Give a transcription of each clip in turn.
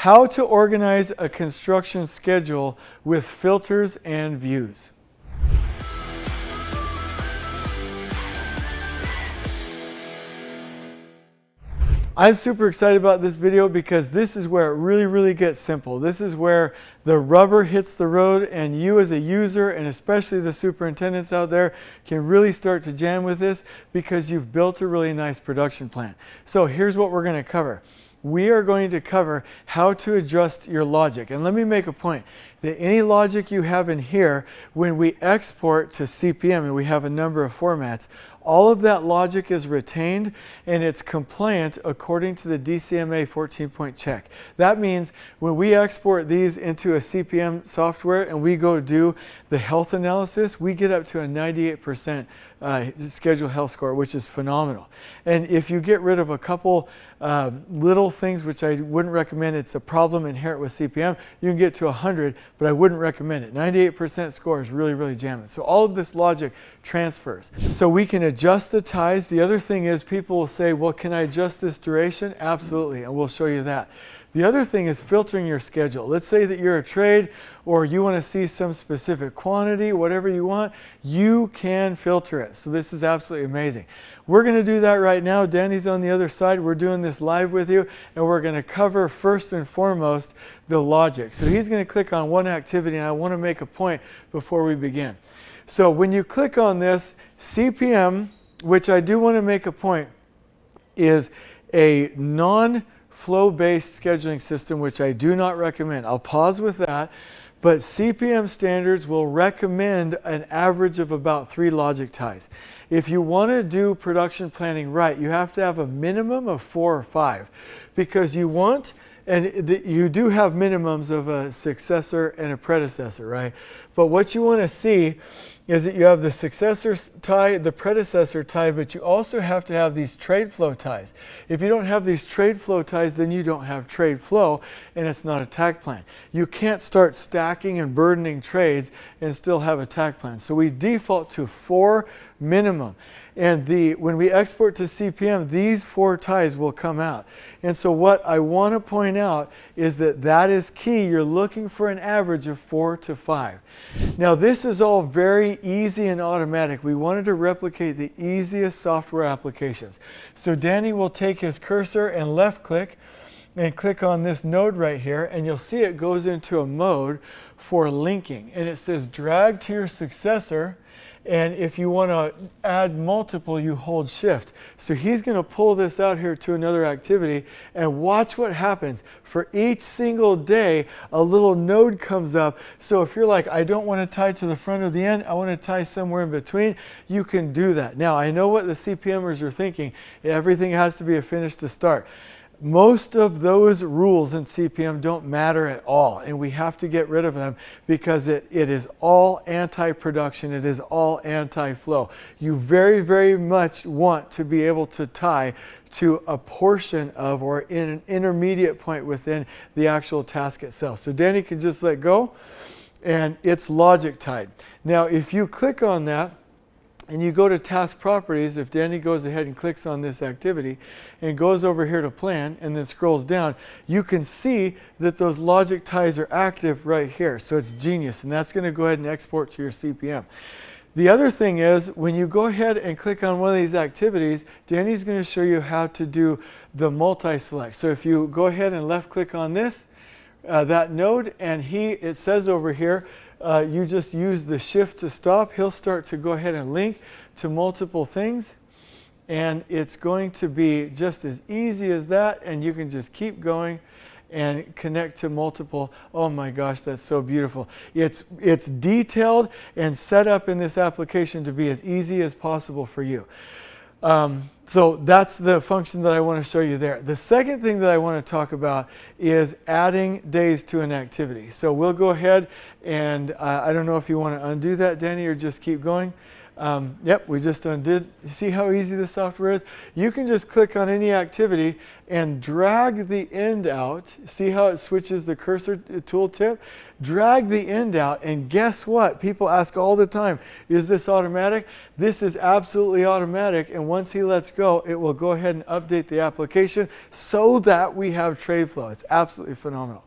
how to organize a construction schedule with filters and views. I'm super excited about this video because this is where it really gets simple. This is where the rubber hits the road, and you as a user, and especially the superintendents out there, can really start to jam with this because you've built a really nice production plan. So here's what we're going to cover. We are going to cover how to adjust your logic. And let me make a point that any logic you have in here, when we export to CPM, and we have a number of formats, all of that logic is retained and it's compliant according to the DCMA 14-point check. That means when we export these into a CPM software and we go do the health analysis, we get up to a 98% schedule health score, which is phenomenal. And if you get rid of a couple little things, which I wouldn't recommend, it's a problem inherent with CPM, you can get to 100, but I wouldn't recommend it. 98% score is really jamming. So all of this logic transfers. So we can adjust the ties. The other thing is, people will say, well, can I adjust this duration? Absolutely, and we'll show you that. The other thing is filtering your schedule. Let's say that you're a trade or you want to see some specific quantity, whatever you want, you can filter it. So this is absolutely amazing. We're going to do that right now. Danny's on the other side. We're doing this live with you, and we're going to cover first and foremost the logic. So he's going to click on one activity, and I want to make a point before we begin. So when you click on this, CPM, which I do want to make a point, is a non-flow-based scheduling system, which I do not recommend. I'll pause with that. But CPM standards will recommend an average of about 3 logic ties. If you want to do production planning right, you have to have a minimum of 4 or 5, because you want, and you do have minimums of a successor and a predecessor, right? But what you want to see is that you have the successor tie, the predecessor tie, but you also have to have these trade flow ties. If you don't have these trade flow ties, then you don't have trade flow, and it's not a TAK plan. You can't start stacking and burdening trades and still have a TAK plan. So we default to 4 minimum. And when we export to CPM, these 4 ties will come out. And so what I want to point out is that that is key. You're looking for an average of 4 to 5. Now this is all very easy and automatic. We wanted to replicate the easiest software applications. So Danny will take his cursor and left click and click on this node right here, and you'll see it goes into a mode for linking. And it says drag to your successor. And if you want to add multiple, you hold shift. So he's going to pull this out here to another activity, and watch what happens. For each single day, a little node comes up. So if you're like, I don't want to tie to the front or the end, I want to tie somewhere in between, you can do that. Now, I know what the CPMers are thinking. Everything has to be a finish to start. Most of those rules in CPM don't matter at all, and we have to get rid of them because it is all anti-production, it is all anti-flow. You very much want to be able to tie to a portion of, or in an intermediate point within the actual task itself. So Danny can just let go, and it's logic tied. Now if you click on that, and you go to task properties, if Danny goes ahead and clicks on this activity and goes over here to plan and then scrolls down, you can see that those logic ties are active right here. So it's genius, and that's going to go ahead and export to your CPM. The other thing is, when you go ahead and click on one of these activities, Danny's going to show you how to do the multi-select. So if you go ahead and left click on this, that node, and it says over here, you just use the shift to stop. He'll start to go ahead and link to multiple things, and it's going to be just as easy as that, and you can just keep going and connect to multiple. Oh my gosh, that's so beautiful. It's detailed and set up in this application to be as easy as possible for you. So that's the function that I want to show you there. The second thing that I want to talk about is adding days to an activity. So we'll go ahead and I don't know if you want to undo that, Danny, or just keep going. Yep, we just undid. You see how easy the software is? You can just click on any activity and drag the end out. See how it switches the cursor tooltip? Drag the end out, and guess what? People ask all the time, is this automatic? This is absolutely automatic, and once he lets go, it will go ahead and update the application so that we have trade flow. It's absolutely phenomenal.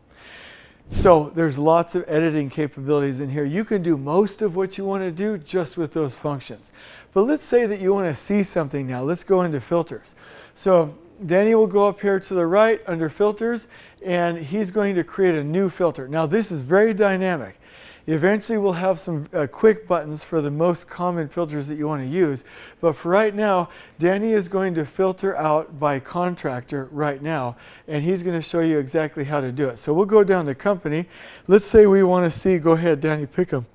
So there's lots of editing capabilities in here. You can do most of what you want to do just with those functions. But let's say that you want to see something now. Let's go into filters. So Danny will go up here to the right under filters, and he's going to create a new filter. Now this is very dynamic. Eventually we'll have some quick buttons for the most common filters that you want to use. But for right now, Danny is going to filter out by contractor right now, and he's going to show you exactly how to do it. So we'll go down to company. Let's say we want to see, go ahead Danny, pick them.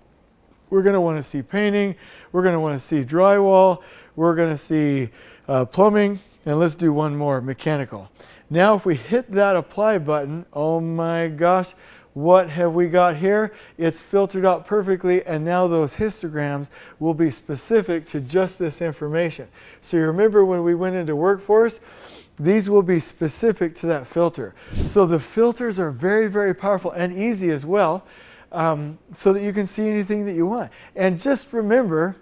We're going to want to see painting, we're going to want to see drywall, we're going to see plumbing, and let's do one more, mechanical. Now if we hit that apply button, oh my gosh, what have we got here? It's filtered out perfectly, and now those histograms will be specific to just this information. So you remember when we went into workforce, these will be specific to that filter. So the filters are very, very powerful and easy as well, so that you can see anything that you want. And just remember,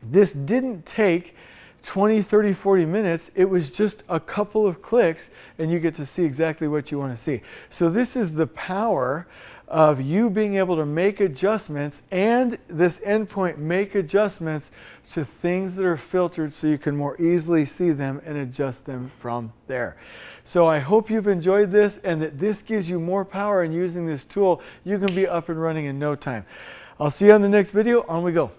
this didn't take 20, 30, 40 minutes. It was just a couple of clicks and you get to see exactly what you want to see. So this is the power of you being able to make adjustments, and this endpoint make adjustments to things that are filtered so you can more easily see them and adjust them from there. So I hope you've enjoyed this and that this gives you more power in using this tool. You can be up and running in no time. I'll see you on the next video. On we go.